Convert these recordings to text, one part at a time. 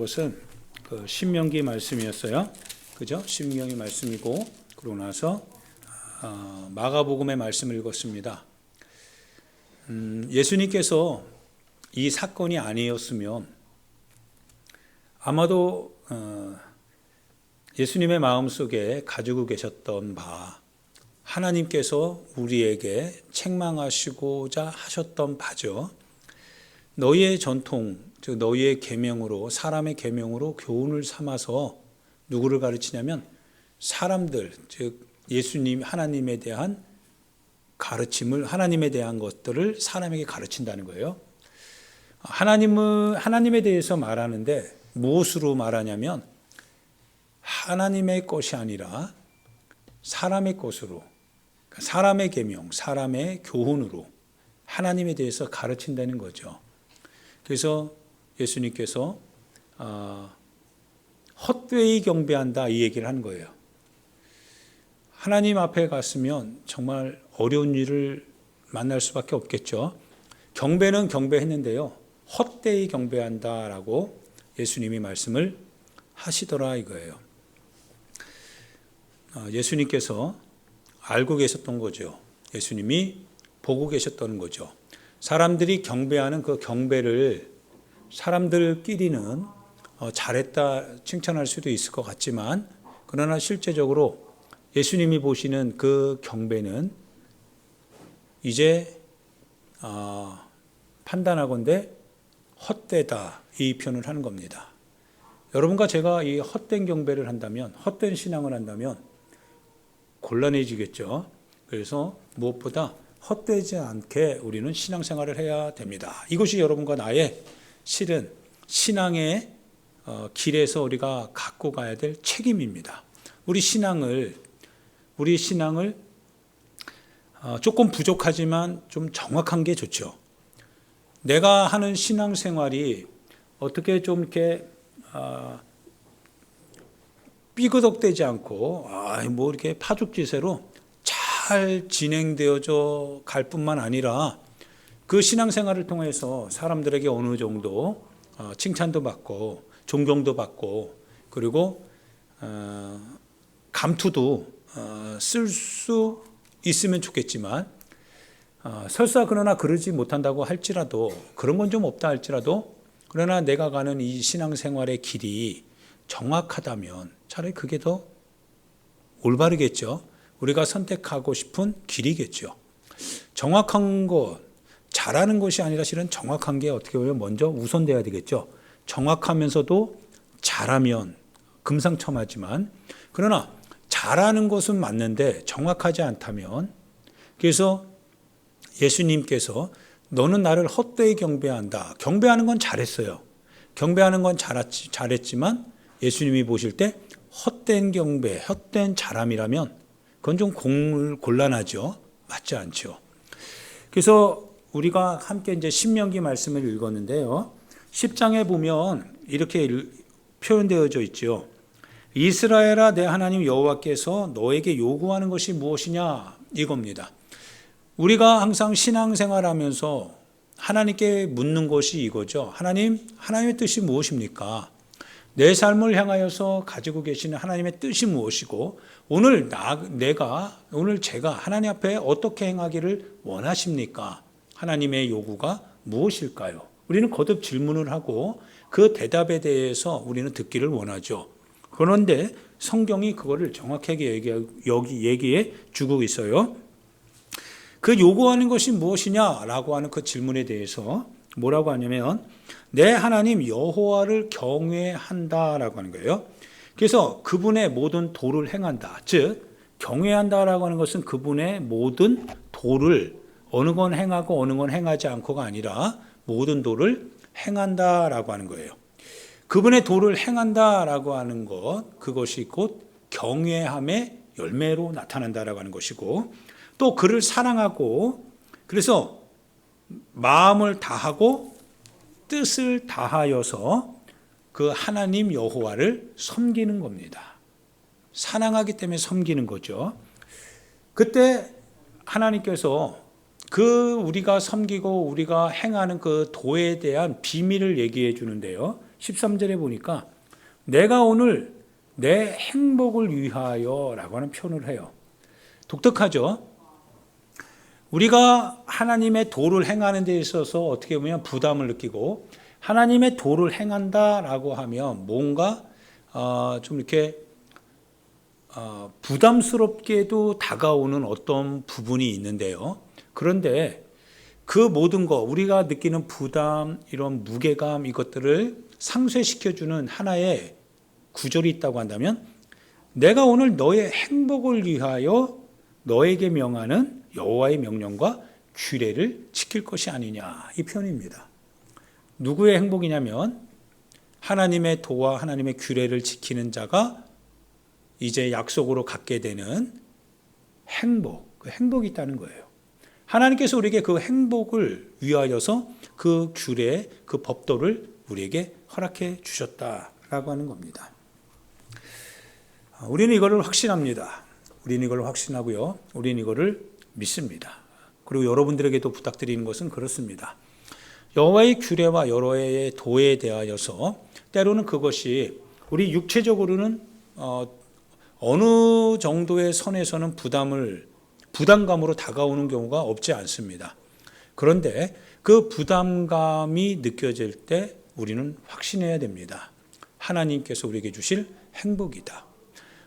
그것은 그 신명기 말씀이었어요. 그죠? 신명기 말씀이고, 그러고 나서 마가복음의 말씀을 읽었습니다. 예수님께서 이 사건이 아니었으면 아마도 예수님의 마음속에 가지고 계셨던 바, 하나님께서 우리에게 책망하시고자 하셨던 바죠. 너희의 전통, 즉 너희의 계명으로, 사람의 계명으로 교훈을 삼아서 누구를 가르치냐면 사람들, 즉 예수님, 하나님에 대한 가르침을, 하나님에 대한 것들을 사람에게 가르친다는 거예요. 하나님에 대해서 말하는데 무엇으로 말하냐면 하나님의 것이 아니라 사람의 것으로, 사람의 계명, 사람의 교훈으로 하나님에 대해서 가르친다는 거죠. 그래서 예수님께서 헛되이 경배한다, 이 얘기를 하는 거예요. 하나님 앞에 갔으면 정말 어려운 일을 만날 수밖에 없겠죠. 경배는 경배했는데요, 헛되이 경배한다라고 예수님이 말씀을 하시더라 이거예요. 예수님께서 알고 계셨던 거죠. 예수님이 보고 계셨던 거죠. 사람들이 경배하는 그 경배를 사람들끼리는 잘했다 칭찬할 수도 있을 것 같지만, 그러나 실제적으로 예수님이 보시는 그 경배는 이제 판단하건대 헛되다, 이 표현을 하는 겁니다. 여러분과 제가 이 헛된 경배를 한다면, 헛된 신앙을 한다면 곤란해지겠죠. 그래서 무엇보다 헛되지 않게 우리는 신앙생활을 해야 됩니다. 이것이 여러분과 나의 실은 신앙의 길에서 우리가 갖고 가야 될 책임입니다. 우리 신앙을 조금 부족하지만 좀 정확한 게 좋죠. 내가 하는 신앙생활이 어떻게 좀 이렇게 삐그덕대지 않고 뭐 이렇게 파죽지세로 잘 진행되어져 갈 뿐만 아니라 그 신앙생활을 통해서 사람들에게 어느 정도 칭찬도 받고 존경도 받고, 그리고 감투도 쓸 수 있으면 좋겠지만, 설사 그러나 그러지 못한다고 할지라도, 그런 건 좀 없다 할지라도, 그러나 내가 가는 이 신앙생활의 길이 정확하다면 차라리 그게 더 올바르겠죠. 우리가 선택하고 싶은 길이겠죠. 정확한 것, 잘하는 것이 아니라 실은 정확한 게 어떻게 보면 먼저 우선돼야 되겠죠. 정확하면서도 잘하면 금상첨화지만, 그러나 잘하는 것은 맞는데 정확하지 않다면, 그래서 예수님께서 너는 나를 헛되이 경배한다. 경배하는 건 잘했어요. 경배하는 건 잘했지만 예수님이 보실 때 헛된 경배, 헛된 잘함이라면 그건 좀 곤란하죠. 맞지 않죠. 그래서 우리가 함께 이제 신명기 말씀을 읽었는데요. 10장에 보면 이렇게 표현되어져 있죠. 이스라엘아, 내 하나님 여호와께서 너에게 요구하는 것이 무엇이냐, 이겁니다. 우리가 항상 신앙생활하면서 하나님께 묻는 것이 이거죠. 하나님의 뜻이 무엇입니까? 내 삶을 향하여서 가지고 계시는 하나님의 뜻이 무엇이고, 오늘 제가 하나님 앞에 어떻게 행하기를 원하십니까? 하나님의 요구가 무엇일까요? 우리는 거듭 질문을 하고 그 대답에 대해서 우리는 듣기를 원하죠. 그런데 성경이 그거를 정확하게 얘기해 주고 있어요. 그 요구하는 것이 무엇이냐라고 하는 그 질문에 대해서 뭐라고 하냐면, 내 하나님 여호와를 경외한다라고 하는 거예요. 그래서 그분의 모든 도를 행한다. 즉 경외한다라고 하는 것은 그분의 모든 도를, 어느 건 행하고 어느 건 행하지 않고가 아니라 모든 도를 행한다라고 하는 거예요. 그분의 도를 행한다라고 하는 것, 그것이 곧 경외함의 열매로 나타난다라고 하는 것이고, 또 그를 사랑하고, 그래서 마음을 다하고 뜻을 다하여서 그 하나님 여호와를 섬기는 겁니다. 사랑하기 때문에 섬기는 거죠. 그때 하나님께서 그 우리가 섬기고 우리가 행하는 그 도에 대한 비밀을 얘기해 주는데요. 13절에 보니까 내가 오늘 내 행복을 위하여 라고 하는 표현을 해요. 독특하죠? 우리가 하나님의 도를 행하는 데 있어서 어떻게 보면 부담을 느끼고 하나님의 도를 행한다라고 하면 뭔가 좀 이렇게 부담스럽게도 다가오는 어떤 부분이 있는데요. 그런데 그 모든 거 우리가 느끼는 부담, 이런 무게감 이것들을 상쇄시켜주는 하나의 구절이 있다고 한다면 내가 오늘 너의 행복을 위하여 너에게 명하는 여호와의 명령과 규례를 지킬 것이 아니냐 이 표현입니다. 누구의 행복이냐면 하나님의 도와 하나님의 규례를 지키는 자가 이제 약속으로 갖게 되는 행복, 그 행복이 있다는 거예요. 하나님께서 우리에게 그 행복을 위하여서 그 규례, 그 법도를 우리에게 허락해 주셨다라고 하는 겁니다. 우리는 이거를 확신합니다. 우리는 이걸 확신하고요. 우리는 이거를 믿습니다. 그리고 여러분들에게도 부탁드리는 것은 그렇습니다. 여호와의 규례와 여호와의 도에 대하여서 때로는 그것이 우리 육체적으로는 어느 정도의 선에서는 부담감으로 다가오는 경우가 없지 않습니다. 그런데 그 부담감이 느껴질 때 우리는 확신해야 됩니다. 하나님께서 우리에게 주실 행복이다.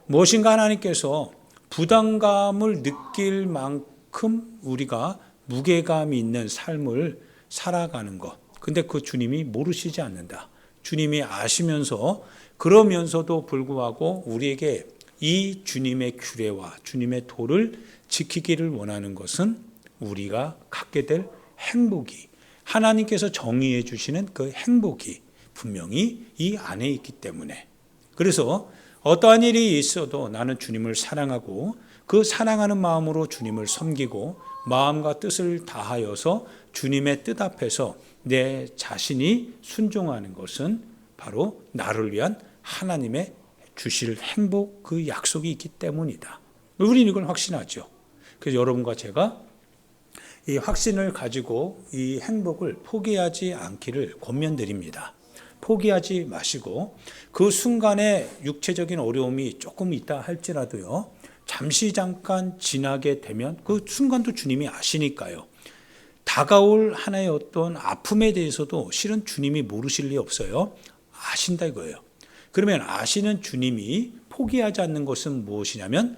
무엇인가 하나님께서 부담감을 느낄 만큼 우리가 무게감이 있는 삶을 살아가는 것. 근데 그 주님이 모르시지 않는다. 주님이 아시면서 그러면서도 불구하고 우리에게 이 주님의 규례와 주님의 도를 지키기를 원하는 것은 우리가 갖게 될 행복이 하나님께서 정의해 주시는 그 행복이 분명히 이 안에 있기 때문에 그래서 어떠한 일이 있어도 나는 주님을 사랑하고 그 사랑하는 마음으로 주님을 섬기고 마음과 뜻을 다하여서 주님의 뜻 앞에서 내 자신이 순종하는 것은 바로 나를 위한 하나님의 주실 행복 그 약속이 있기 때문이다. 우리는 이걸 확신하죠. 그래서 여러분과 제가 이 확신을 가지고 이 행복을 포기하지 않기를 권면드립니다. 포기하지 마시고 그 순간에 육체적인 어려움이 조금 있다 할지라도요. 잠깐 지나게 되면 그 순간도 주님이 아시니까요. 다가올 하나의 어떤 아픔에 대해서도 실은 주님이 모르실 리 없어요. 아신다 이거예요. 그러면 아시는 주님이 포기하지 않는 것은 무엇이냐면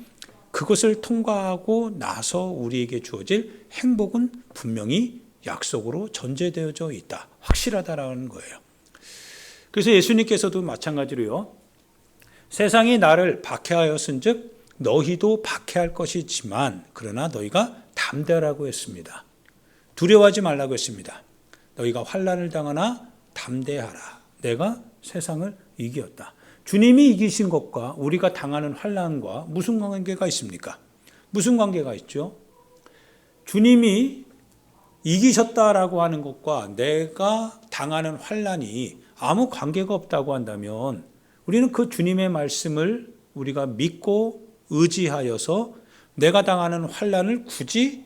그것을 통과하고 나서 우리에게 주어질 행복은 분명히 약속으로 전제되어져 있다. 확실하다라는 거예요. 그래서 예수님께서도 마찬가지로요. 세상이 나를 박해하였은즉 너희도 박해할 것이지만 그러나 너희가 담대하라고 했습니다. 두려워하지 말라고 했습니다. 너희가 환난을 당하나 담대하라. 내가 세상을 이겼다. 주님이 이기신 것과 우리가 당하는 환난과 무슨 관계가 있습니까? 무슨 관계가 있죠? 주님이 이기셨다라고 하는 것과 내가 당하는 환난이 아무 관계가 없다고 한다면 우리는 그 주님의 말씀을 우리가 믿고 의지하여서 내가 당하는 환난을 굳이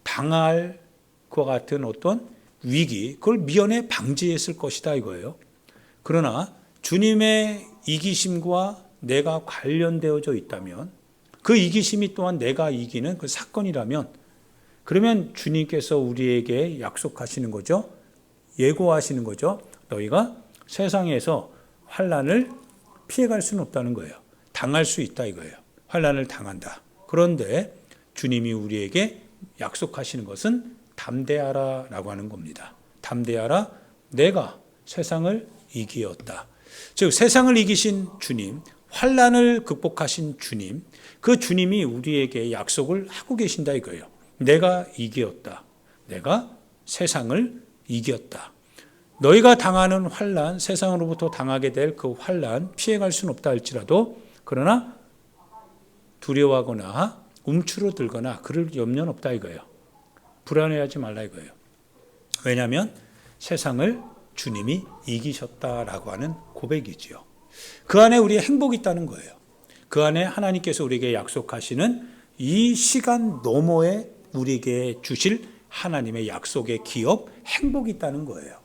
당할 것 같은 어떤 위기, 그걸 미연에 방지했을 것이다 이거예요. 그러나 주님의 이기심과 내가 관련되어져 있다면 그 이기심이 또한 내가 이기는 그 사건이라면 그러면 주님께서 우리에게 약속하시는 거죠. 예고하시는 거죠. 너희가 세상에서 환난을 피해갈 수는 없다는 거예요. 당할 수 있다 이거예요. 환난을 당한다. 그런데 주님이 우리에게 약속하시는 것은 담대하라라고 하는 겁니다. 담대하라. 내가 세상을 이기었다. 즉 세상을 이기신 주님, 환난을 극복하신 주님, 그 주님이 우리에게 약속을 하고 계신다 이거예요. 내가 이기었다. 내가 세상을 이겼다. 너희가 당하는 환난, 세상으로부터 당하게 될 그 환난 피해갈 수는 없다 할지라도 그러나 두려워하거나 움츠러들거나 그럴 염려는 없다 이거예요. 불안해하지 말라 이거예요. 왜냐하면 세상을 주님이 이기셨다라고 하는 고백이지요. 그 안에 우리의 행복이 있다는 거예요. 그 안에 하나님께서 우리에게 약속하시는 이 시간 너머에 우리에게 주실 하나님의 약속의 기업, 행복이 있다는 거예요.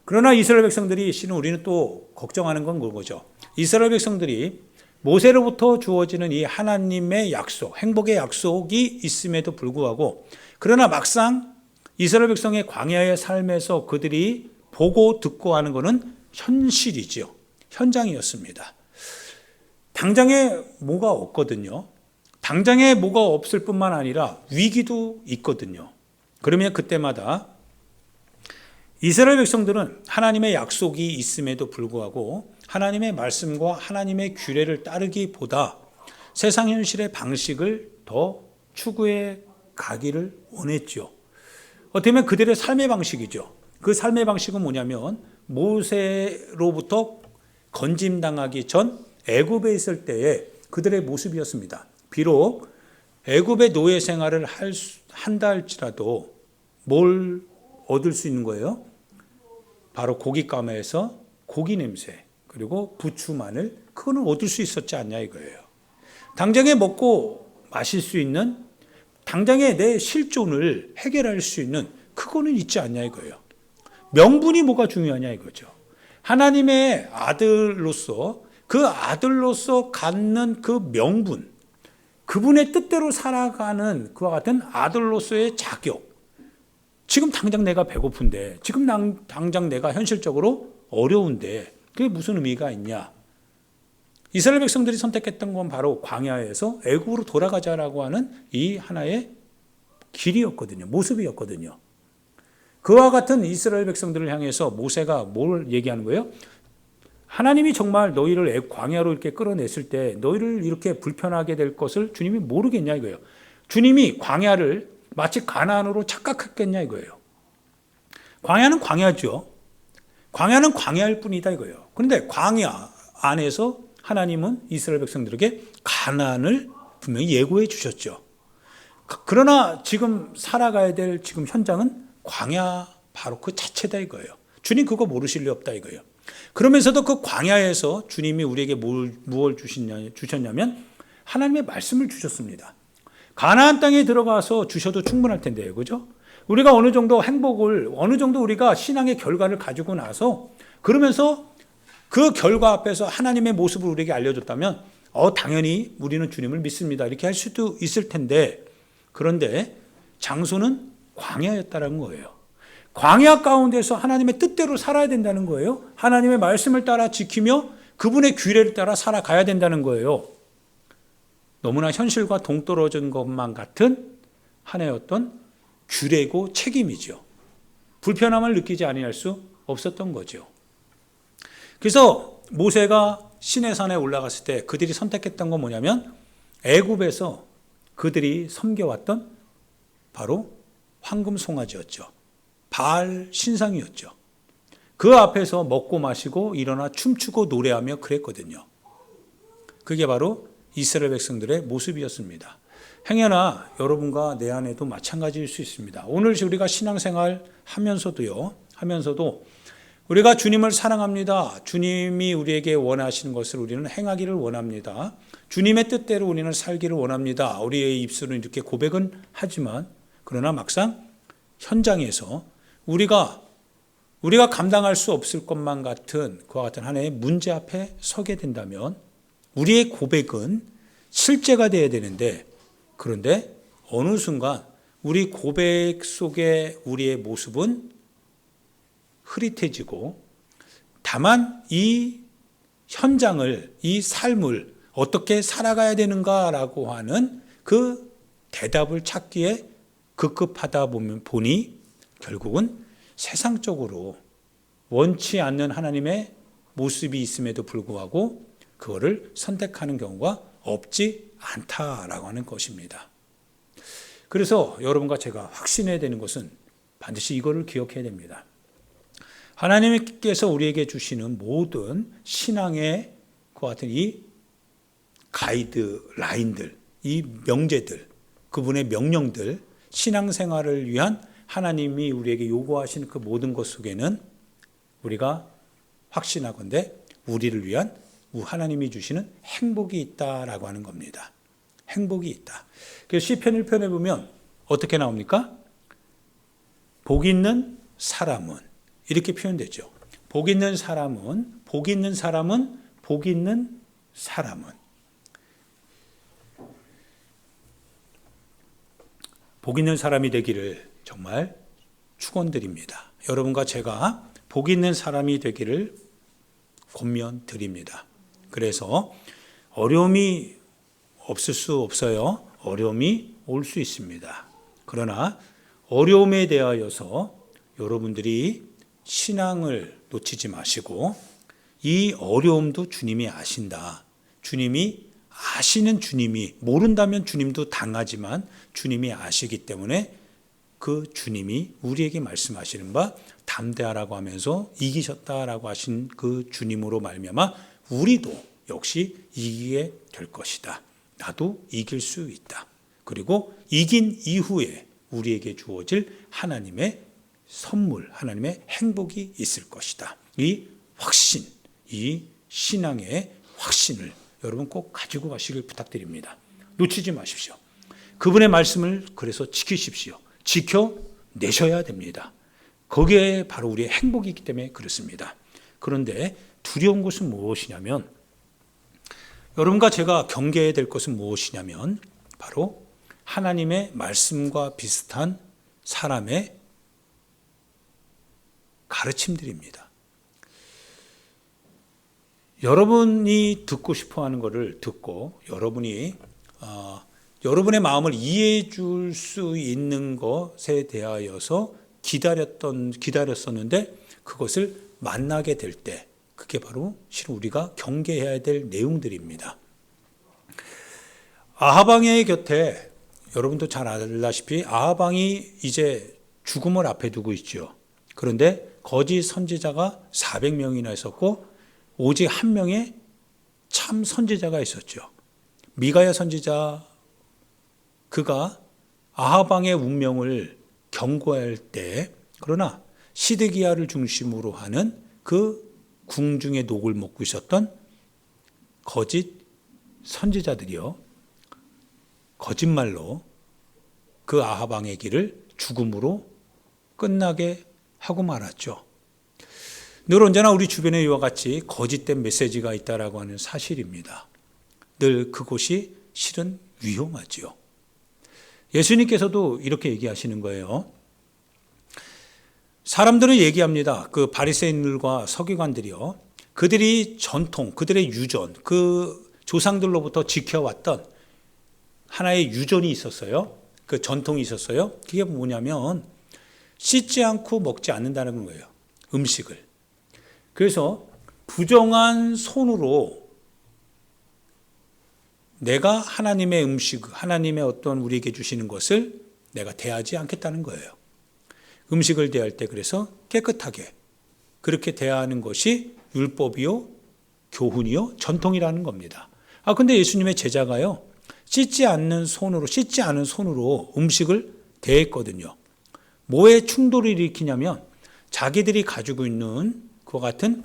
그러나 이스라엘 백성들이 실은 우리는 또 걱정하는 건 그거죠. 이스라엘 백성들이 모세로부터 주어지는 이 하나님의 약속, 행복의 약속이 있음에도 불구하고 그러나 막상 이스라엘 백성의 광야의 삶에서 그들이 보고 듣고 하는 것은 현실이죠. 현장이었습니다. 당장에 뭐가 없거든요. 당장에 뭐가 없을 뿐만 아니라 위기도 있거든요. 그러면 그때마다 이스라엘 백성들은 하나님의 약속이 있음에도 불구하고 하나님의 말씀과 하나님의 규례를 따르기보다 세상 현실의 방식을 더 추구해 가기를 원했죠. 어떻게 보면 그들의 삶의 방식이죠. 그 삶의 방식은 뭐냐면 모세로부터 건짐당하기 전 애굽에 있을 때의 그들의 모습이었습니다. 비록 애굽의 노예 생활을 한다 할지라도 뭘 얻을 수 있는 거예요? 바로 고깃가마에서 고기 냄새 그리고 부추 마늘 그거는 얻을 수 있었지 않냐 이거예요. 당장에 먹고 마실 수 있는 당장에 내 실존을 해결할 수 있는 그거는 있지 않냐 이거예요. 명분이 뭐가 중요하냐 이거죠. 하나님의 아들로서 그 아들로서 갖는 그 명분 그분의 뜻대로 살아가는 그와 같은 아들로서의 자격 지금 당장 내가 배고픈데 지금 당장 내가 현실적으로 어려운데 그게 무슨 의미가 있냐. 이스라엘 백성들이 선택했던 건 바로 광야에서 애굽으로 돌아가자라고 하는 이 하나의 길이었거든요. 모습이었거든요. 그와 같은 이스라엘 백성들을 향해서 모세가 뭘 얘기하는 거예요? 하나님이 정말 너희를 광야로 이렇게 끌어냈을 때 너희를 이렇게 불편하게 될 것을 주님이 모르겠냐 이거예요. 주님이 광야를 마치 가나안으로 착각했겠냐 이거예요. 광야는 광야죠. 광야는 광야일 뿐이다 이거예요. 그런데 광야 안에서 하나님은 이스라엘 백성들에게 가나안을 분명히 예고해 주셨죠. 그러나 지금 살아가야 될 지금 현장은 광야 바로 그 자체다 이거예요. 주님 그거 모르실 리 없다 이거예요. 그러면서도 그 광야에서 주님이 우리에게 무엇을 주셨냐면 하나님의 말씀을 주셨습니다. 가나안 땅에 들어가서 주셔도 충분할 텐데요. 그죠? 우리가 어느 정도 행복을 어느 정도 우리가 신앙의 결과를 가지고 나서 그러면서 그 결과 앞에서 하나님의 모습을 우리에게 알려줬다면 당연히 우리는 주님을 믿습니다. 이렇게 할 수도 있을 텐데 그런데 장소는 광야였다는 거예요. 광야 가운데서 하나님의 뜻대로 살아야 된다는 거예요. 하나님의 말씀을 따라 지키며 그분의 규례를 따라 살아가야 된다는 거예요. 너무나 현실과 동떨어진 것만 같은 하나의 어떤 규례고 책임이죠. 불편함을 느끼지 아니할 수 없었던 거죠. 그래서 모세가 시내산에 올라갔을 때 그들이 선택했던 건 뭐냐면 애굽에서 그들이 섬겨왔던 바로 황금 송아지였죠. 바알 신상이었죠. 그 앞에서 먹고 마시고 일어나 춤추고 노래하며 그랬거든요. 그게 바로 이스라엘 백성들의 모습이었습니다. 행여나 여러분과 내 안에도 마찬가지일 수 있습니다. 오늘 우리가 신앙생활 하면서도 우리가 주님을 사랑합니다. 주님이 우리에게 원하시는 것을 우리는 행하기를 원합니다. 주님의 뜻대로 우리는 살기를 원합니다. 우리의 입술은 이렇게 고백은 하지만 그러나 막상 현장에서 우리가 감당할 수 없을 것만 같은 그와 같은 하나의 문제 앞에 서게 된다면 우리의 고백은 실제가 되어야 되는데 그런데 어느 순간 우리 고백 속에 우리의 모습은 흐릿해지고 다만 이 현장을 이 삶을 어떻게 살아가야 되는가라고 하는 그 대답을 찾기에 급급하다 보니 결국은 세상적으로 원치 않는 하나님의 모습이 있음에도 불구하고 그거를 선택하는 경우가 없지 않다라고 하는 것입니다. 그래서 여러분과 제가 확신해야 되는 것은 반드시 이거를 기억해야 됩니다. 하나님께서 우리에게 주시는 모든 신앙의 그와 같은 이 가이드라인들, 이 명제들, 그분의 명령들, 신앙생활을 위한 하나님이 우리에게 요구하시는 그 모든 것 속에는 우리가 확신하건대 우리를 위한 하나님이 주시는 행복이 있다라고 하는 겁니다. 행복이 있다. 그래서 시편 1편에 보면 어떻게 나옵니까? 복 있는 사람은 이렇게 표현되죠. 복 있는 사람은, 복 있는 사람은, 복 있는 사람은. 복 있는 사람이 되기를 정말 축원드립니다. 여러분과 제가 복 있는 사람이 되기를 권면드립니다. 그래서 어려움이 없을 수 없어요. 어려움이 올 수 있습니다. 그러나 어려움에 대하여서 여러분들이 신앙을 놓치지 마시고 이 어려움도 주님이 아신다. 주님이 아시는 주님이, 모른다면 주님도 당하지만 주님이 아시기 때문에 그 주님이 우리에게 말씀하시는 바 담대하라고 하면서 이기셨다라고 하신 그 주님으로 말미암아 우리도 역시 이기게 될 것이다. 나도 이길 수 있다. 그리고 이긴 이후에 우리에게 주어질 하나님의 선물, 하나님의 행복이 있을 것이다. 이 확신, 이 신앙의 확신을 여러분 꼭 가지고 가시길 부탁드립니다. 놓치지 마십시오. 그분의 말씀을 그래서 지키십시오. 지켜내셔야 됩니다. 거기에 바로 우리의 행복이 있기 때문에 그렇습니다. 그런데 두려운 것은 무엇이냐면, 여러분과 제가 경계해야 될 것은 무엇이냐면 바로 하나님의 말씀과 비슷한 사람의 가르침들입니다. 여러분이 듣고 싶어하는 것을 듣고 여러분이 여러분의 마음을 이해해 줄 수 있는 것에 대하여서 기다렸었는데 그것을 만나게 될 때 그게 바로 실은 우리가 경계해야 될 내용들입니다. 아하방의 곁에 여러분도 잘 알다시피 아하방이 이제 죽음을 앞에 두고 있죠. 그런데 거짓 선지자가 400명이나 있었고 오직 한 명의 참 선지자가 있었죠. 미가야 선지자, 그가 아하방의 운명을 경고할 때, 그러나 시드기야를 중심으로 하는 그 궁중의 녹을 먹고 있었던 거짓 선지자들이요, 거짓말로 그 아하방의 길을 죽음으로 끝나게 하고 말았죠. 늘 언제나 우리 주변에 이와 같이 거짓된 메시지가 있다라고 하는 사실입니다. 늘 그곳이 실은 위험하지요. 예수님께서도 이렇게 얘기하시는 거예요. 사람들은 얘기합니다. 그 바리새인들과 서기관들이요, 그들이 전통, 그들의 유전, 그 조상들로부터 지켜왔던 하나의 유전이 있었어요. 그 전통이 있었어요. 그게 뭐냐면 씻지 않고 먹지 않는다는 거예요. 음식을. 그래서 부정한 손으로 내가 하나님의 음식, 하나님의 어떤 우리에게 주시는 것을 내가 대하지 않겠다는 거예요. 음식을 대할 때 그래서 깨끗하게 그렇게 대하는 것이 율법이요, 교훈이요, 전통이라는 겁니다. 근데 예수님의 제자가요, 씻지 않은 손으로 음식을 대했거든요. 뭐에 충돌을 일으키냐면 자기들이 가지고 있는 그와 같은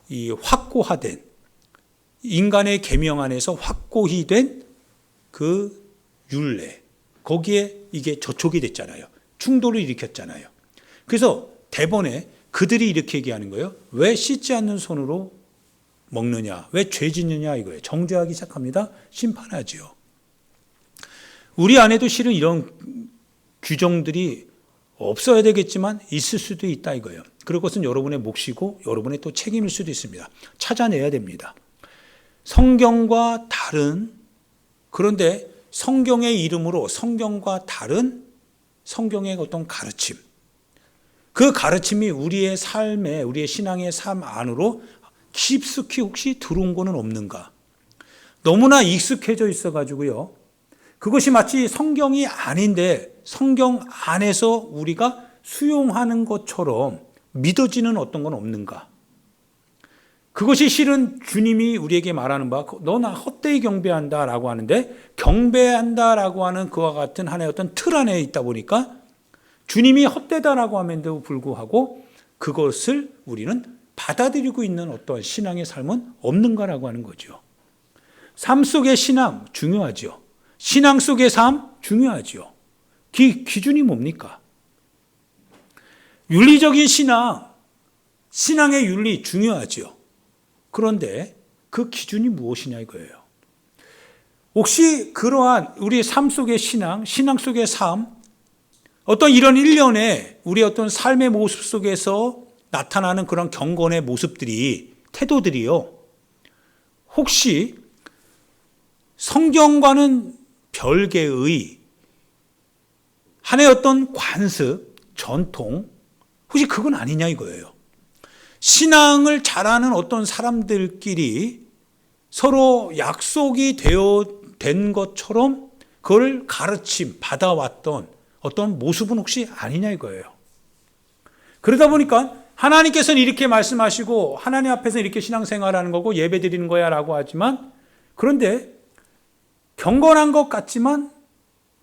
이 확고화된 인간의 계명 안에서 확고히 된 그 율례, 거기에 이게 저촉이 됐잖아요. 충돌을 일으켰잖아요. 그래서 대번에 그들이 이렇게 얘기하는 거예요. 왜 씻지 않는 손으로 먹느냐, 왜 죄 짓느냐 이거예요. 정죄하기 시작합니다. 심판하지요. 우리 안에도 실은 이런 규정들이 없어야 되겠지만 있을 수도 있다 이거예요. 그것은 여러분의 몫이고 여러분의 또 책임일 수도 있습니다. 찾아내야 됩니다. 성경과 다른, 그런데 성경의 이름으로 성경과 다른 성경의 어떤 가르침, 그 가르침이 우리의 삶에, 우리의 신앙의 삶 안으로 깊숙이 혹시 들어온 거는 없는가? 너무나 익숙해져 있어가지고요, 그것이 마치 성경이 아닌데 성경 안에서 우리가 수용하는 것처럼 믿어지는 어떤 건 없는가? 그것이 실은 주님이 우리에게 말하는 바, 너 나 헛되이 경배한다라고 하는데, 경배한다라고 하는 그와 같은 하나의 어떤 틀 안에 있다 보니까 주님이 헛되다라고 함에도 불구하고 그것을 우리는 받아들이고 있는 어떤 신앙의 삶은 없는가라고 하는 거죠. 삶 속의 신앙 중요하죠. 신앙 속의 삶 중요하죠. 기준이 뭡니까? 윤리적인 신앙, 신앙의 윤리 중요하죠. 그런데 그 기준이 무엇이냐 이거예요. 혹시 그러한 우리 삶 속의 신앙 속의 삶, 어떤 이런 일련의 우리 어떤 삶의 모습 속에서 나타나는 그런 경건의 모습들이, 태도들이요, 혹시 성경과는 별개의 하나의 어떤 관습, 전통, 혹시 그건 아니냐 이거예요. 신앙을 잘하는 어떤 사람들끼리 서로 약속이 된 것처럼 그걸 가르침 받아왔던 어떤 모습은 혹시 아니냐 이거예요. 그러다 보니까 하나님께서는 이렇게 말씀하시고 하나님 앞에서 이렇게 신앙생활하는 거고 예배 드리는 거야 라고 하지만, 그런데 경건한 것 같지만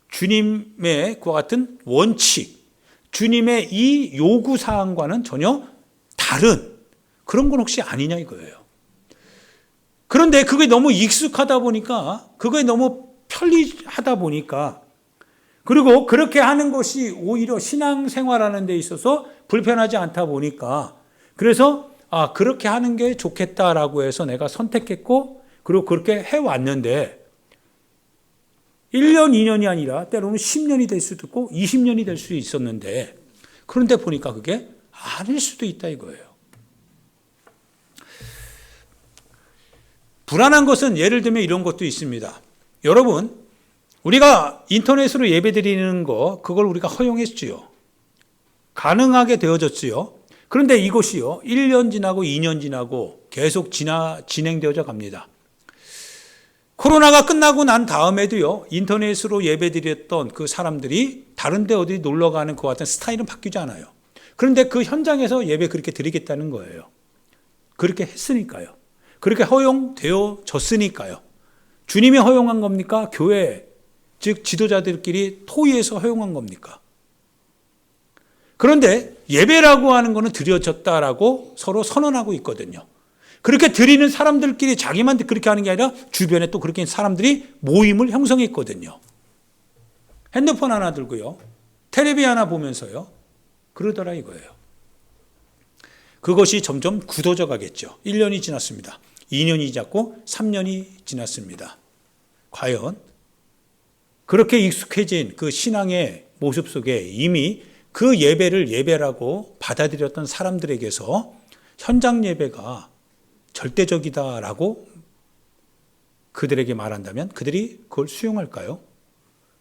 주님의 그와 같은 원칙, 주님의 이 요구사항과는 전혀 다른 그런 건 혹시 아니냐 이거예요. 그런데 그게 너무 익숙하다 보니까, 그게 너무 편리하다 보니까, 그리고 그렇게 하는 것이 오히려 신앙생활하는 데 있어서 불편하지 않다 보니까, 그래서 그렇게 하는 게 좋겠다라고 해서 내가 선택했고, 그리고 그렇게 해왔는데 1년, 2년이 아니라 때로는 10년이 될 수도 있고 20년이 될 수 있었는데, 그런데 보니까 그게 아닐 수도 있다 이거예요. 불안한 것은 예를 들면 이런 것도 있습니다. 여러분, 우리가 인터넷으로 예배드리는 거, 그걸 우리가 허용했지요. 가능하게 되어졌지요. 그런데 이것이요, 1년 지나고 2년 지나고 계속 진행되어져 갑니다. 코로나가 끝나고 난 다음에도요, 인터넷으로 예배드렸던 그 사람들이 다른 데 어디 놀러 가는 그 같은 스타일은 바뀌지 않아요. 그런데 그 현장에서 예배 그렇게 드리겠다는 거예요. 그렇게 했으니까요. 그렇게 허용되어졌으니까요. 주님이 허용한 겁니까? 교회, 즉 지도자들끼리 토의해서 허용한 겁니까? 그런데 예배라고 하는 것은 드려졌다라고 서로 선언하고 있거든요. 그렇게 드리는 사람들끼리 자기만 그렇게 하는 게 아니라 주변에 또 그렇게 사람들이 모임을 형성했거든요. 핸드폰 하나 들고요, 텔레비 하나 보면서요, 그러더라 이거예요. 그것이 점점 굳어져 가겠죠. 1년이 지났습니다. 2년이 지났고 3년이 지났습니다. 과연 그렇게 익숙해진 그 신앙의 모습 속에 이미 그 예배를 예배라고 받아들였던 사람들에게서 현장 예배가 절대적이다라고 그들에게 말한다면 그들이 그걸 수용할까요?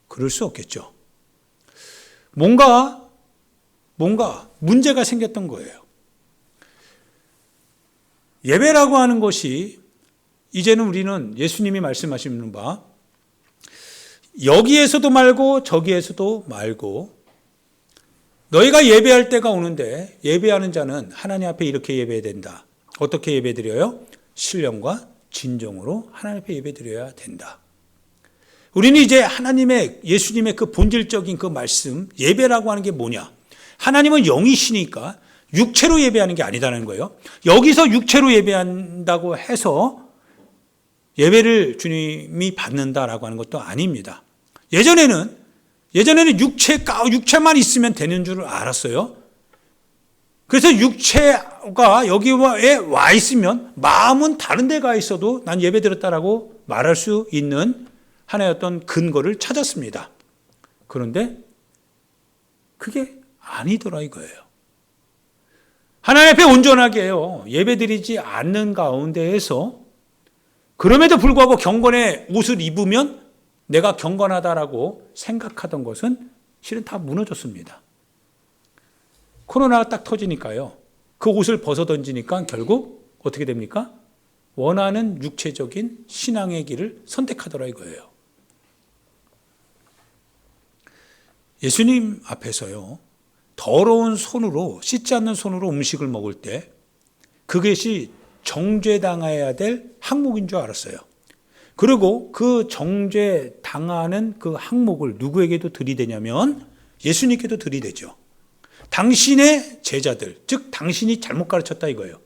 그럴 수 없겠죠. 뭔가 문제가 생겼던 거예요. 예배라고 하는 것이 이제는 우리는 예수님이 말씀하시는 바 여기에서도 말고 저기에서도 말고 너희가 예배할 때가 오는데 예배하는 자는 하나님 앞에 이렇게 예배해야 된다. 어떻게 예배드려요? 신령과 진정으로 하나님 앞에 예배드려야 된다. 우리는 이제 예수님의 그 본질적인 그 말씀, 예배라고 하는 게 뭐냐? 하나님은 영이시니까 육체로 예배하는 게 아니다는 거예요. 여기서 육체로 예배한다고 해서 예배를 주님이 받는다라고 하는 것도 아닙니다. 예전에는 육체만 있으면 되는 줄 알았어요. 그래서 육체가 여기에 와 있으면 마음은 다른 데 가 있어도 난 예배 드렸다라고 말할 수 있는 하나의 어떤 근거를 찾았습니다. 그런데 그게 아니더라 이거예요. 하나님 앞에 온전하게요, 예배 드리지 않는 가운데에서 그럼에도 불구하고 경건의 옷을 입으면 내가 경건하다라고 생각하던 것은 실은 다 무너졌습니다. 코로나가 딱 터지니까요, 그 옷을 벗어던지니까 결국 어떻게 됩니까? 원하는 육체적인 신앙의 길을 선택하더라 이거예요. 예수님 앞에서요, 더러운 손으로, 씻지 않는 손으로 음식을 먹을 때 그것이 정죄당해야 될 항목인 줄 알았어요. 그리고 그 정죄당하는 그 항목을 누구에게도 들이대냐면 예수님께도 들이대죠. 당신의 제자들, 즉 당신이 잘못 가르쳤다 이거예요.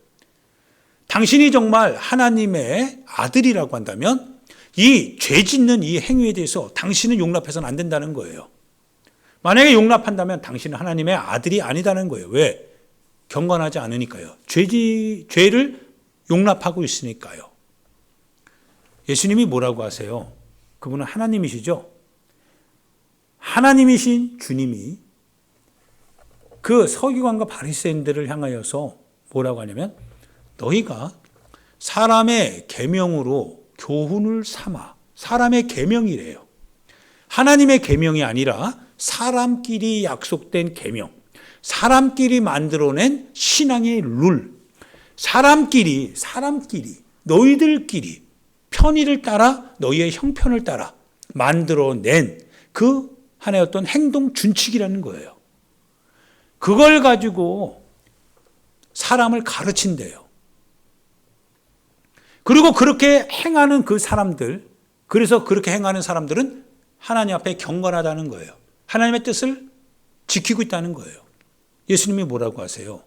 당신이 정말 하나님의 아들이라고 한다면 이 죄 짓는 이 행위에 대해서 당신은 용납해서는 안 된다는 거예요. 만약에 용납한다면 당신은 하나님의 아들이 아니다는 거예요. 왜? 경건하지 않으니까요. 죄를 용납하고 있으니까요. 예수님이 뭐라고 하세요? 그분은 하나님이시죠? 하나님이신 주님이 그 서기관과 바리새인들을 향하여서 뭐라고 하냐면 너희가 사람의 계명으로 교훈을 삼아, 사람의 계명이래요. 하나님의 계명이 아니라 사람끼리 약속된 계명, 사람끼리 만들어낸 신앙의 룰, 사람끼리 너희들끼리 편의를 따라 너희의 형편을 따라 만들어낸 그 하나의 어떤 행동 준칙이라는 거예요. 그걸 가지고 사람을 가르친대요. 그리고 그렇게 행하는 그 사람들, 그래서 그렇게 행하는 사람들은 하나님 앞에 경건하다는 거예요. 하나님의 뜻을 지키고 있다는 거예요. 예수님이 뭐라고 하세요?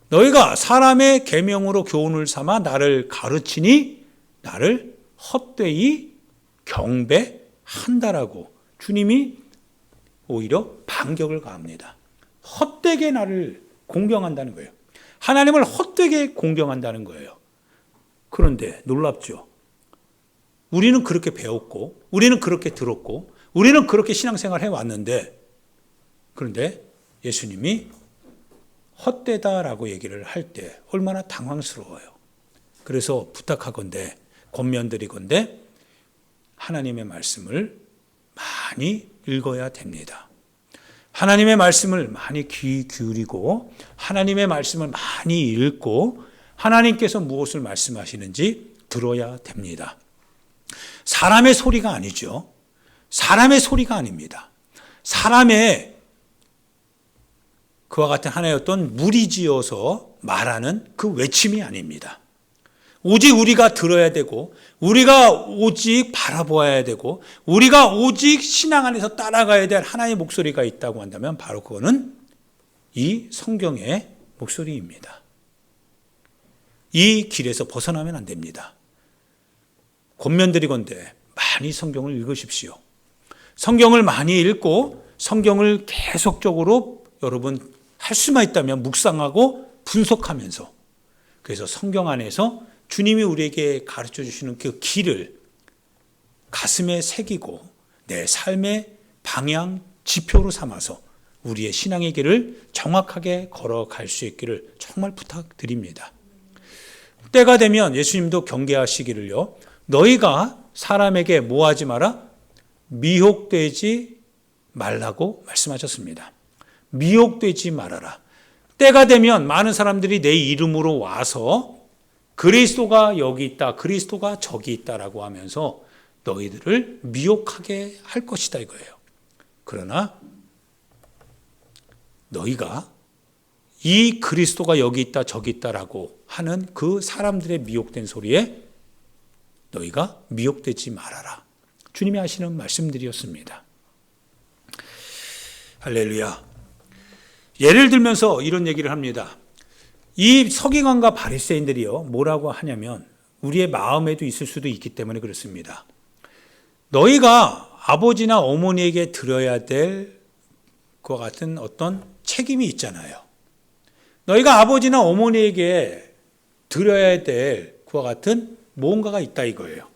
너희가 사람의 계명으로 교훈을 삼아 나를 가르치니 나를 헛되이 경배한다라고 주님이 오히려 반격을 가합니다. 헛되게 나를 공경한다는 거예요. 하나님을 헛되게 공경한다는 거예요. 그런데 놀랍죠. 우리는 그렇게 배웠고 우리는 그렇게 들었고 우리는 그렇게 신앙생활을 해왔는데 그런데 예수님이 헛되다라고 얘기를 할 때 얼마나 당황스러워요. 그래서 부탁하건대 권면드리건대 하나님의 말씀을 많이 읽어야 됩니다. 하나님의 말씀을 많이 귀 기울이고 하나님의 말씀을 많이 읽고 하나님께서 무엇을 말씀하시는지 들어야 됩니다. 사람의 소리가 아니죠. 사람의 소리가 아닙니다. 사람의 그와 같은 하나의 어떤 무리지어서 말하는 그 외침이 아닙니다. 오직 우리가 들어야 되고 우리가 오직 바라보아야 되고 우리가 오직 신앙 안에서 따라가야 될 하나의 목소리가 있다고 한다면 바로 그거는 이 성경의 목소리입니다. 이 길에서 벗어나면 안 됩니다. 권면드리건대 많이 성경을 읽으십시오. 성경을 많이 읽고 성경을 계속적으로 여러분 할 수만 있다면 묵상하고 분석하면서 그래서 성경 안에서 주님이 우리에게 가르쳐 주시는 그 길을 가슴에 새기고 내 삶의 방향 지표로 삼아서 우리의 신앙의 길을 정확하게 걸어갈 수 있기를 정말 부탁드립니다. 때가 되면 예수님도 경계하시기를요. 너희가 사람에게 뭐하지 마라? 미혹되지 말라고 말씀하셨습니다. 미혹되지 말아라. 때가 되면 많은 사람들이 내 이름으로 와서 그리스도가 여기 있다, 그리스도가 저기 있다라고 하면서 너희들을 미혹하게 할 것이다 이거예요. 그러나 너희가 이 그리스도가 여기 있다, 저기 있다라고 하는 그 사람들의 미혹된 소리에 너희가 미혹되지 말아라. 주님이 하시는 말씀들이었습니다. 할렐루야. 예를 들면서 이런 얘기를 합니다. 이 서기관과 바리새인들이요 뭐라고 하냐면 우리의 마음에도 있을 수도 있기 때문에 그렇습니다. 너희가 아버지나 어머니에게 드려야 될 그와 같은 어떤 책임이 있잖아요. 너희가 아버지나 어머니에게 드려야 될 그와 같은 뭔가가 있다 이거예요.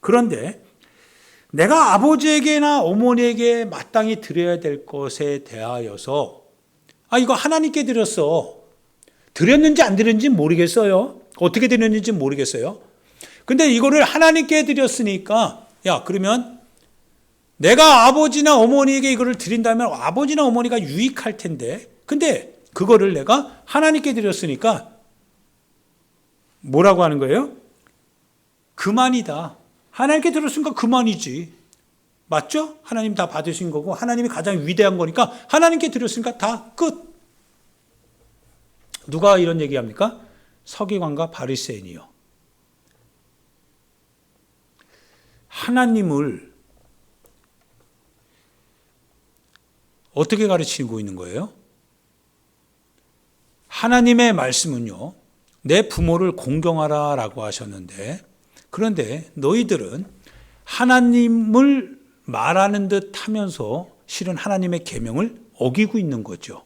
그런데 내가 아버지에게나 어머니에게 마땅히 드려야 될 것에 대하여서 이거 하나님께 드렸어. 드렸는지 안 드렸는지 모르겠어요. 어떻게 드렸는지 모르겠어요. 근데 이거를 하나님께 드렸으니까 그러면 내가 아버지나 어머니에게 이거를 드린다면 아버지나 어머니가 유익할 텐데 근데 그거를 내가 하나님께 드렸으니까 뭐라고 하는 거예요? 그만이다. 하나님께 드렸으니까 그만이지. 맞죠? 하나님 다 받으신 거고 하나님이 가장 위대한 거니까 하나님께 드렸으니까 다 끝. 누가 이런 얘기합니까? 서기관과 바리새인이요. 하나님을 어떻게 가르치고 있는 거예요? 하나님의 말씀은요. 내 부모를 공경하라라고 하셨는데 그런데 너희들은 하나님을 말하는 듯 하면서 실은 하나님의 계명을 어기고 있는 거죠.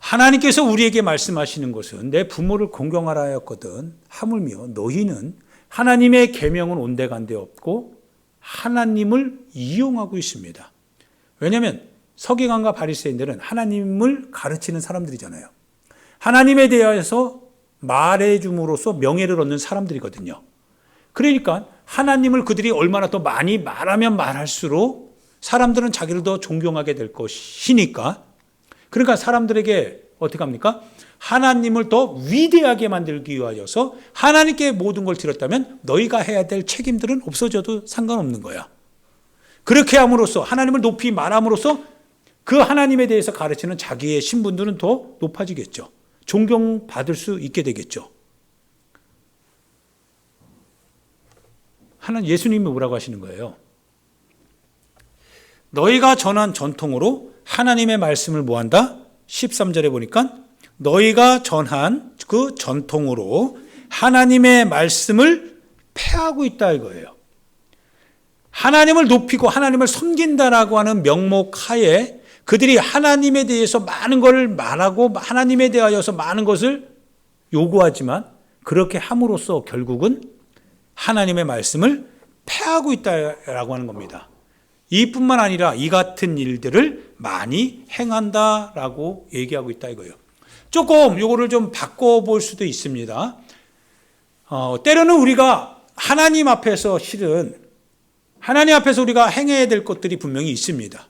하나님께서 우리에게 말씀하시는 것은 내 부모를 공경하라 하였거든 하물며 너희는 하나님의 계명은 온데간데 없고 하나님을 이용하고 있습니다. 왜냐하면 서기관과 바리새인들은 하나님을 가르치는 사람들이잖아요. 하나님에 대해서 말해줌으로써 명예를 얻는 사람들이거든요. 그러니까 하나님을 그들이 얼마나 더 많이 말하면 말할수록 사람들은 자기를 더 존경하게 될 것이니까, 그러니까 사람들에게 어떻게 합니까? 하나님을 더 위대하게 만들기 위하여서 하나님께 모든 걸 드렸다면 너희가 해야 될 책임들은 없어져도 상관없는 거야. 그렇게 함으로써 하나님을 높이 말함으로써 그 하나님에 대해서 가르치는 자기의 신분들은 더 높아지겠죠. 존경받을 수 있게 되겠죠. 예수님이 뭐라고 하시는 거예요? 너희가 전한 전통으로 하나님의 말씀을 뭐한다? 13절에 보니까 너희가 전한 그 전통으로 하나님의 말씀을 폐하고 있다 이거예요. 하나님을 높이고 하나님을 섬긴다라고 하는 명목 하에 그들이 하나님에 대해서 많은 것을 말하고 하나님에 대하여서 많은 것을 요구하지만 그렇게 함으로써 결국은 하나님의 말씀을 폐하고 있다라고 하는 겁니다. 이뿐만 아니라 이 같은 일들을 많이 행한다라고 얘기하고 있다 이거예요. 조금 요거를 좀 바꿔볼 수도 있습니다. 때로는 우리가 하나님 앞에서 실은 하나님 앞에서 우리가 행해야 될 것들이 분명히 있습니다.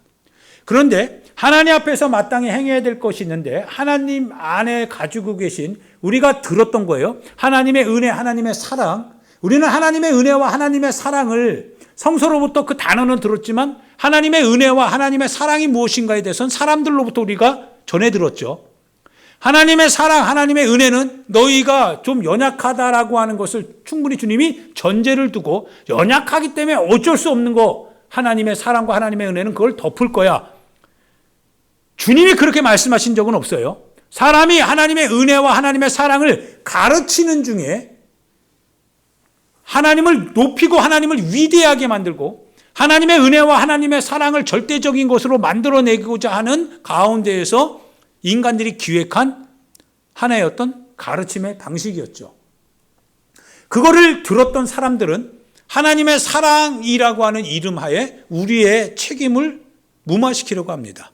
그런데 하나님 앞에서 마땅히 행해야 될 것이 있는데 하나님 안에 가지고 계신 우리가 들었던 거예요. 하나님의 은혜, 하나님의 사랑. 우리는 하나님의 은혜와 하나님의 사랑을 성서로부터 그 단어는 들었지만 하나님의 은혜와 하나님의 사랑이 무엇인가에 대해서는 사람들로부터 우리가 전해 들었죠. 하나님의 사랑, 하나님의 은혜는 너희가 좀 연약하다라고 하는 것을 충분히 주님이 전제를 두고 연약하기 때문에 어쩔 수 없는 거 하나님의 사랑과 하나님의 은혜는 그걸 덮을 거야. 주님이 그렇게 말씀하신 적은 없어요. 사람이 하나님의 은혜와 하나님의 사랑을 가르치는 중에 하나님을 높이고 하나님을 위대하게 만들고 하나님의 은혜와 하나님의 사랑을 절대적인 것으로 만들어내고자 하는 가운데에서 인간들이 기획한 하나의 어떤 가르침의 방식이었죠. 그거를 들었던 사람들은 하나님의 사랑이라고 하는 이름 하에 우리의 책임을 무마시키려고 합니다.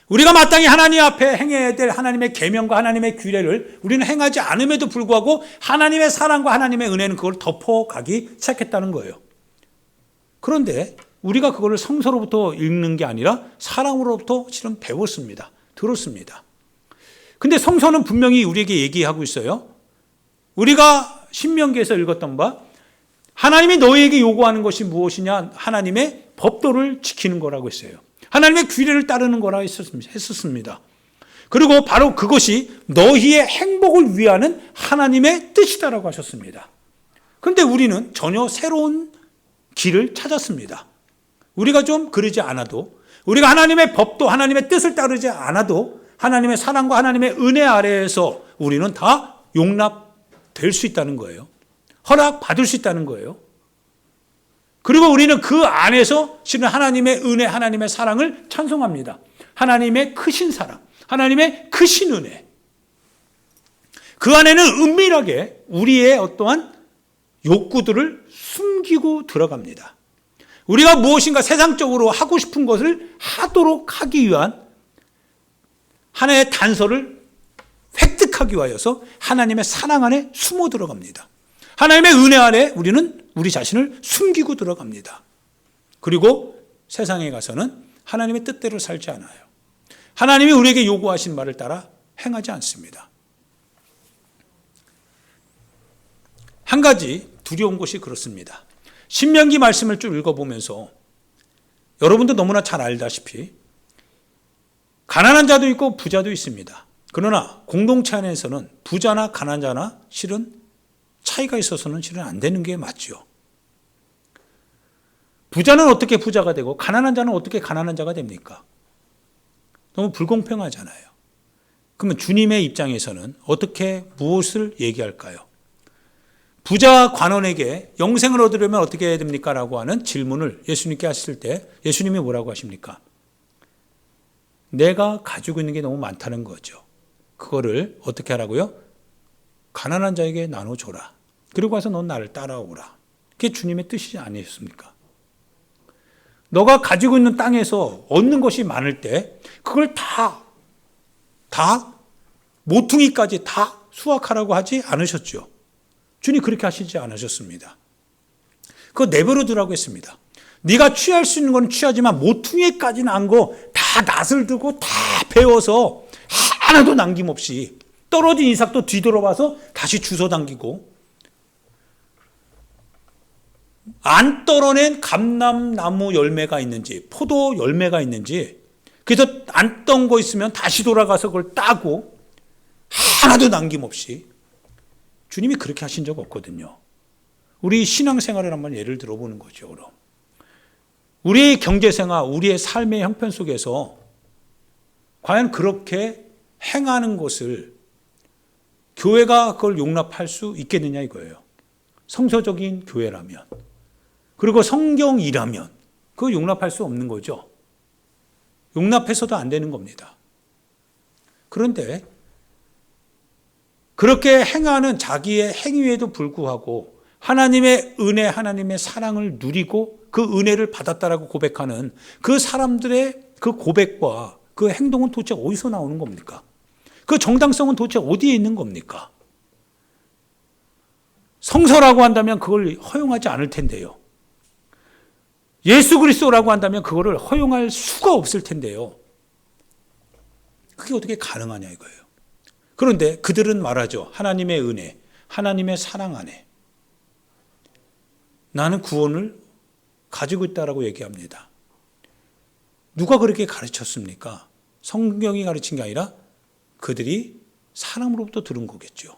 우리가 마땅히 하나님 앞에 행해야 될 하나님의 계명과 하나님의 규례를 우리는 행하지 않음에도 불구하고 하나님의 사랑과 하나님의 은혜는 그걸 덮어가기 시작했다는 거예요. 그런데 우리가 그걸 성서로부터 읽는 게 아니라 사람으로부터 실은 배웠습니다. 들었습니다. 근데 성서는 분명히 우리에게 얘기하고 있어요. 우리가 신명기에서 읽었던 바 하나님이 너희에게 요구하는 것이 무엇이냐? 하나님의 법도를 지키는 거라고 했어요. 하나님의 규례를 따르는 거라 했었습니다. 그리고 바로 그것이 너희의 행복을 위하는 하나님의 뜻이다라고 하셨습니다. 그런데 우리는 전혀 새로운 길을 찾았습니다. 우리가 좀 그러지 않아도, 우리가 하나님의 법도 하나님의 뜻을 따르지 않아도 하나님의 사랑과 하나님의 은혜 아래에서 우리는 다 용납될 수 있다는 거예요. 허락받을 수 있다는 거예요. 그리고 우리는 그 안에서 실은 하나님의 은혜, 하나님의 사랑을 찬송합니다. 하나님의 크신 사랑, 하나님의 크신 은혜. 그 안에는 은밀하게 우리의 어떠한 욕구들을 숨기고 들어갑니다. 우리가 무엇인가 세상적으로 하고 싶은 것을 하도록 하기 위한 하나의 단서를 획득하기 위하여서 하나님의 사랑 안에 숨어 들어갑니다. 하나님의 은혜 안에 우리는 우리 자신을 숨기고 들어갑니다. 그리고 세상에 가서는 하나님의 뜻대로 살지 않아요. 하나님이 우리에게 요구하신 말을 따라 행하지 않습니다. 한 가지 두려운 것이 그렇습니다. 신명기 말씀을 쭉 읽어보면서 여러분도 너무나 잘 알다시피 가난한 자도 있고 부자도 있습니다. 그러나 공동체 안에서는 부자나 가난자나 실은 차이가 있어서는 실은 안 되는 게 맞죠. 부자는 어떻게 부자가 되고 가난한 자는 어떻게 가난한 자가 됩니까? 너무 불공평하잖아요. 그러면 주님의 입장에서는 어떻게 무엇을 얘기할까요? 부자 관원에게 영생을 얻으려면 어떻게 해야 됩니까? 라고 하는 질문을 예수님께 하실 때 예수님이 뭐라고 하십니까? 내가 가지고 있는 게 너무 많다는 거죠. 그거를 어떻게 하라고요? 가난한 자에게 나눠줘라. 그리고 와서 넌 나를 따라오라. 그게 주님의 뜻이 아니었습니까? 너가 가지고 있는 땅에서 얻는 것이 많을 때 그걸 다 모퉁이까지 다 수확하라고 하지 않으셨죠. 주님 그렇게 하시지 않으셨습니다. 그거 내버려 두라고 했습니다. 네가 취할 수 있는 건 취하지만 모퉁이까지는 안 거 다 낫을 들고 다 베어서 하나도 남김없이 떨어진 이삭도 뒤돌아봐서 다시 주워 당기고 안 떨어낸 감람나무 열매가 있는지 포도 열매가 있는지 그래서 안 떤 거 있으면 다시 돌아가서 그걸 따고 하나도 남김없이 주님이 그렇게 하신 적 없거든요. 우리 신앙생활을 한번 예를 들어보는 거죠. 그럼 우리의 경제생활, 우리의 삶의 형편 속에서 과연 그렇게 행하는 것을 교회가 그걸 용납할 수 있겠느냐 이거예요. 성서적인 교회라면 그리고 성경이라면 그거 용납할 수 없는 거죠. 용납해서도 안 되는 겁니다. 그런데 그렇게 행하는 자기의 행위에도 불구하고 하나님의 은혜, 하나님의 사랑을 누리고 그 은혜를 받았다라고 고백하는 그 사람들의 그 고백과 그 행동은 도대체 어디서 나오는 겁니까? 그 정당성은 도대체 어디에 있는 겁니까? 성서라고 한다면 그걸 허용하지 않을 텐데요. 예수 그리스도라고 한다면 그거를 허용할 수가 없을 텐데요. 그게 어떻게 가능하냐 이거예요. 그런데 그들은 말하죠. 하나님의 은혜, 하나님의 사랑 안에 나는 구원을 가지고 있다라고 얘기합니다. 누가 그렇게 가르쳤습니까? 성경이 가르친 게 아니라 그들이 사람으로부터 들은 거겠죠.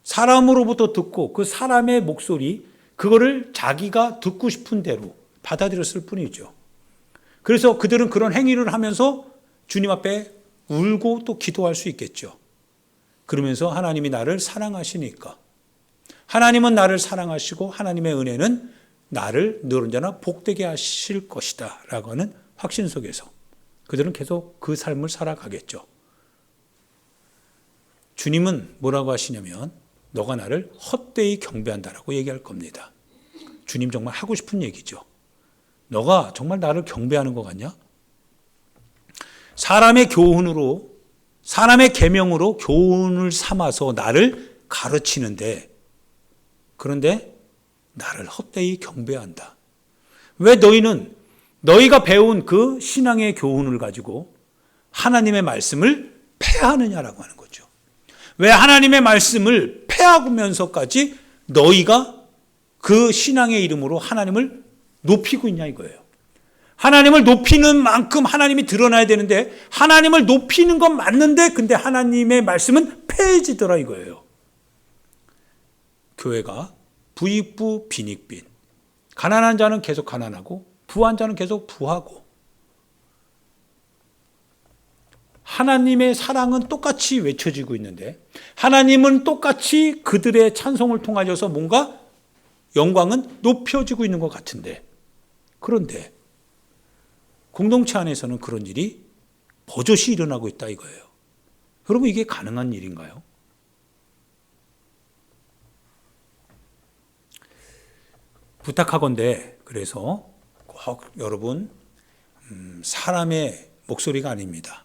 사람으로부터 듣고 그 사람의 목소리, 그거를 자기가 듣고 싶은 대로 받아들였을 뿐이죠. 그래서 그들은 그런 행위를 하면서 주님 앞에 울고 또 기도할 수 있겠죠. 그러면서 하나님이 나를 사랑하시니까 하나님은 나를 사랑하시고 하나님의 은혜는 나를 늘 언제나 복되게 하실 것이다 라고 하는 확신 속에서 그들은 계속 그 삶을 살아가겠죠. 주님은 뭐라고 하시냐면 너가 나를 헛되이 경배한다라고 얘기할 겁니다. 주님 정말 하고 싶은 얘기죠. 너가 정말 나를 경배하는 것 같냐? 사람의 교훈으로 사람의 계명으로 교훈을 삼아서 나를 가르치는데 그런데 나를 헛되이 경배한다. 왜 너희는 너희가 배운 그 신앙의 교훈을 가지고 하나님의 말씀을 폐하느냐라고 하는 거죠. 왜 하나님의 말씀을 폐하면서까지 너희가 그 신앙의 이름으로 하나님을 높이고 있냐 이거예요. 하나님을 높이는 만큼 하나님이 드러나야 되는데 하나님을 높이는 건 맞는데 근데 하나님의 말씀은 폐해지더라 이거예요. 교회가 부익부 빈익빈, 가난한 자는 계속 가난하고 부한 자는 계속 부하고 하나님의 사랑은 똑같이 외쳐지고 있는데 하나님은 똑같이 그들의 찬송을 통하여서 뭔가 영광은 높여지고 있는 것 같은데 그런데 공동체 안에서는 그런 일이 버젓이 일어나고 있다 이거예요. 여러분 이게 가능한 일인가요? 부탁하건대 그래서 꼭 여러분 사람의 목소리가 아닙니다.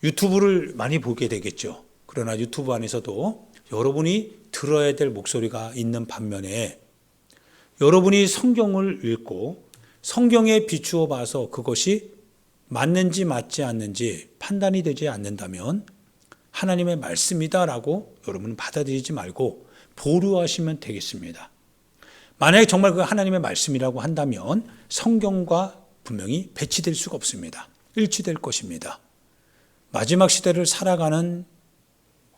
유튜브를 많이 보게 되겠죠. 그러나 유튜브 안에서도 여러분이 들어야 될 목소리가 있는 반면에 여러분이 성경을 읽고 성경에 비추어 봐서 그것이 맞는지 맞지 않는지 판단이 되지 않는다면 하나님의 말씀이다라고 여러분은 받아들이지 말고 보류하시면 되겠습니다. 만약에 정말 그 하나님의 말씀이라고 한다면 성경과 분명히 배치될 수가 없습니다. 일치될 것입니다. 마지막 시대를 살아가는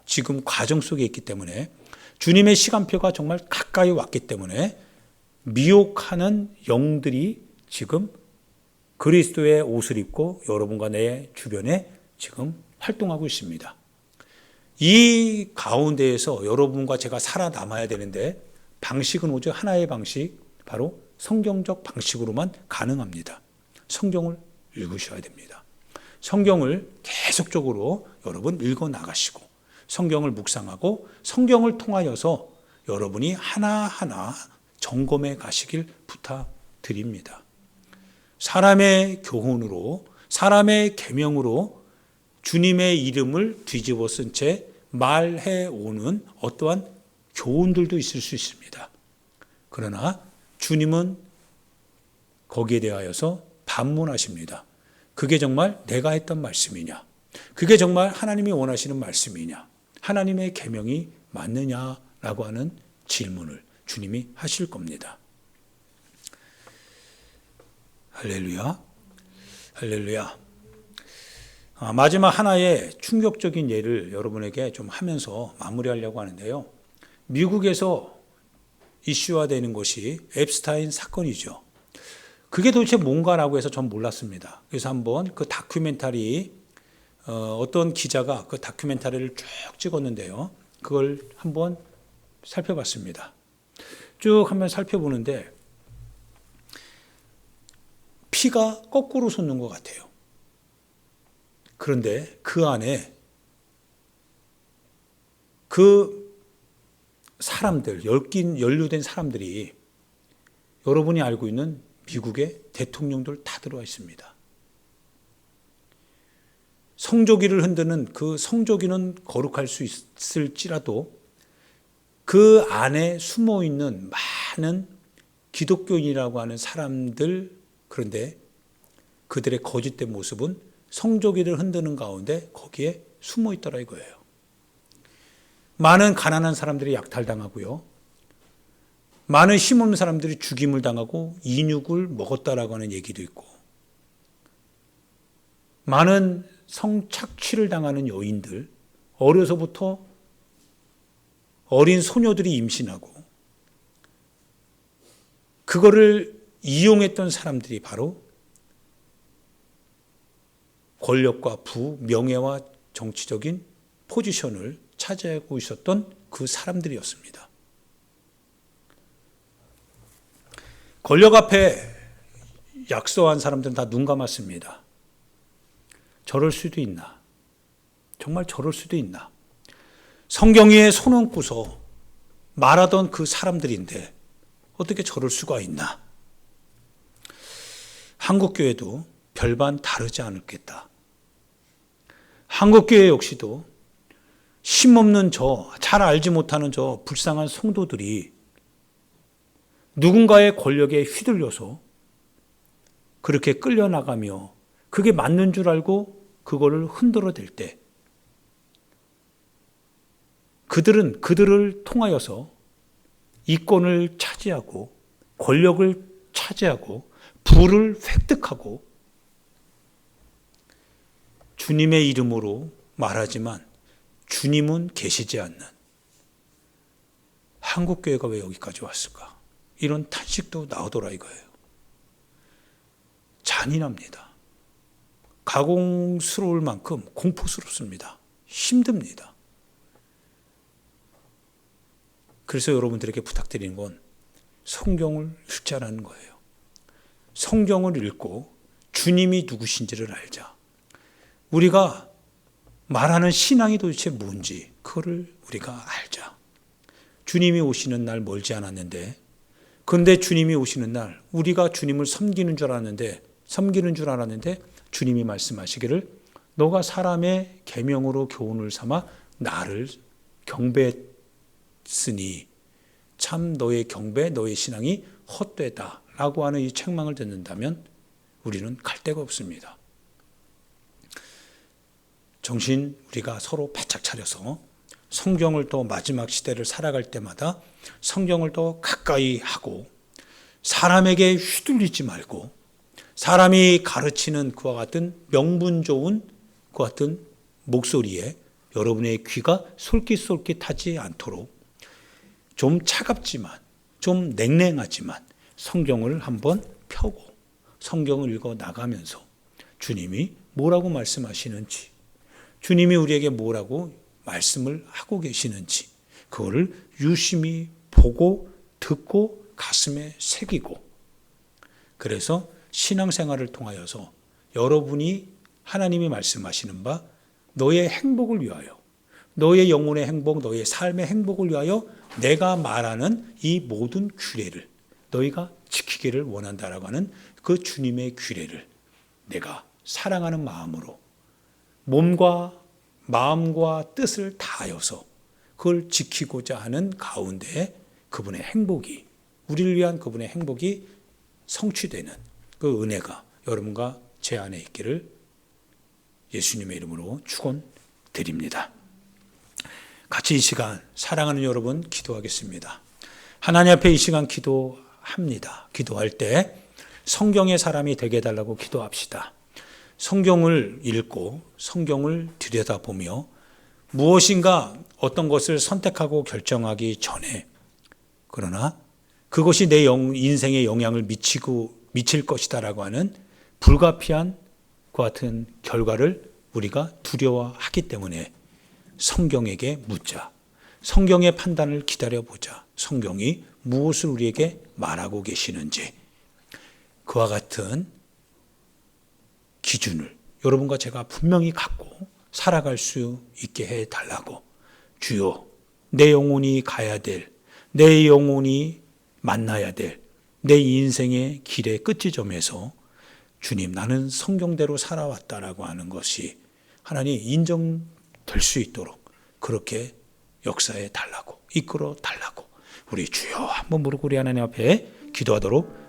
지금 과정 속에 있기 때문에 주님의 시간표가 정말 가까이 왔기 때문에 미혹하는 영들이 지금 그리스도의 옷을 입고 여러분과 내 주변에 지금 활동하고 있습니다. 이 가운데에서 여러분과 제가 살아남아야 되는데 방식은 오직 하나의 방식, 바로 성경적 방식으로만 가능합니다. 성경을 읽으셔야 됩니다. 성경을 계속적으로 여러분 읽어 나가시고 성경을 묵상하고 성경을 통하여서 여러분이 하나하나 점검해 가시길 부탁드립니다. 사람의 교훈으로 사람의 계명으로 주님의 이름을 뒤집어 쓴 채 말해 오는 어떠한 교훈들도 있을 수 있습니다. 그러나 주님은 거기에 대하여서 반문하십니다. 그게 정말 내가 했던 말씀이냐? 그게 정말 하나님이 원하시는 말씀이냐? 하나님의 계명이 맞느냐라고 하는 질문을 주님이 하실 겁니다. 할렐루야. 할렐루야. 마지막 하나의 충격적인 예를 여러분에게 좀 하면서 마무리하려고 하는데요. 미국에서 이슈화되는 것이 앱스타인 사건이죠. 그게 도대체 뭔가라고 해서 전 몰랐습니다. 그래서 한번 그 다큐멘터리 어떤 기자가 그 다큐멘터리를 쭉 찍었는데요. 그걸 한번 살펴봤습니다. 쭉 한번 살펴보는데 피가 거꾸로 솟는 것 같아요. 그런데 그 안에 그 사람들, 연루된 사람들이 여러분이 알고 있는 미국의 대통령들 다 들어와 있습니다. 성조기를 흔드는 그 성조기는 거룩할 수 있을지라도 그 안에 숨어 있는 많은 기독교인이라고 하는 사람들, 그런데 그들의 거짓된 모습은 성조기를 흔드는 가운데 거기에 숨어 있더라 이거예요. 많은 가난한 사람들이 약탈당하고요. 많은 힘없는 사람들이 죽임을 당하고 인육을 먹었다라고 하는 얘기도 있고, 많은 성착취를 당하는 여인들, 어려서부터 어린 소녀들이 임신하고 그거를 이용했던 사람들이 바로 권력과 부, 명예와 정치적인 포지션을 차지하고 있었던 그 사람들이었습니다. 권력 앞에 약소한 사람들은 다 눈 감았습니다. 저럴 수도 있나? 정말 저럴 수도 있나? 성경 위에 손 얹고서 말하던 그 사람들인데 어떻게 저럴 수가 있나? 한국교회도 별반 다르지 않겠다. 한국교회 역시도 힘없는 잘 알지 못하는 불쌍한 성도들이 누군가의 권력에 휘둘려서 그렇게 끌려나가며 그게 맞는 줄 알고 그거를 흔들어댈 때 그들을 통하여서 이권을 차지하고 권력을 차지하고 부를 획득하고 주님의 이름으로 말하지만 주님은 계시지 않는 한국교회가 왜 여기까지 왔을까? 이런 탄식도 나오더라 이거예요. 잔인합니다. 가공스러울 만큼 공포스럽습니다. 힘듭니다. 그래서 여러분들에게 부탁드리는 건 성경을 읽자라는 거예요. 성경을 읽고 주님이 누구신지를 알자. 우리가 말하는 신앙이 도대체 뭔지 그거를 우리가 알자. 주님이 오시는 날 멀지 않았는데, 그런데 주님이 오시는 날 우리가 주님을 섬기는 줄 알았는데 주님이 말씀하시기를 너가 사람의 계명으로 교훈을 삼아 나를 경배했으니 참 너의 경배, 너의 신앙이 헛되다 라고 하는 이 책망을 듣는다면 우리는 갈 데가 없습니다. 정신 우리가 서로 바짝 차려서 성경을 또 마지막 시대를 살아갈 때마다 성경을 더 가까이 하고 사람에게 휘둘리지 말고 사람이 가르치는 그와 같은 명분 좋은 그와 같은 목소리에 여러분의 귀가 솔깃솔깃하지 않도록 좀 차갑지만 좀 냉랭하지만 성경을 한번 펴고 성경을 읽어 나가면서 주님이 뭐라고 말씀하시는지, 주님이 우리에게 뭐라고 말씀을 하고 계시는지 그거를 유심히 보고 듣고 가슴에 새기고, 그래서 신앙생활을 통하여서 여러분이 하나님이 말씀하시는 바 너의 행복을 위하여, 너의 영혼의 행복, 너의 삶의 행복을 위하여 내가 말하는 이 모든 규례를 너희가 지키기를 원한다라고 하는 그 주님의 규례를 내가 사랑하는 마음으로 몸과 마음과 뜻을 다하여서 그걸 지키고자 하는 가운데 그분의 행복이, 우리를 위한 그분의 행복이 성취되는 그 은혜가 여러분과 제 안에 있기를 예수님의 이름으로 축원드립니다. 같이 이 시간 사랑하는 여러분 기도하겠습니다. 하나님 앞에 이 시간 기도합니다. 기도할 때 성경의 사람이 되게 해달라고 기도합시다. 성경을 읽고 성경을 들여다보며 무엇인가 어떤 것을 선택하고 결정하기 전에, 그러나 그것이 내 인생에 영향을 미칠 것이다라고 하는 불가피한 그 같은 결과를 우리가 두려워하기 때문에 성경에게 묻자. 성경의 판단을 기다려보자. 성경이 무엇을 우리에게 말하고 계시는지 그와 같은 기준을 여러분과 제가 분명히 갖고 살아갈 수 있게 해달라고, 주여 내 영혼이 가야 될, 내 영혼이 만나야 될 내 인생의 길의 끝지점에서 주님 나는 성경대로 살아왔다라고 하는 것이 하나님 인정될 수 있도록 그렇게 역사해 달라고, 이끌어 달라고 우리 주여 한번 무릎 꿇이 하나님 앞에 기도하도록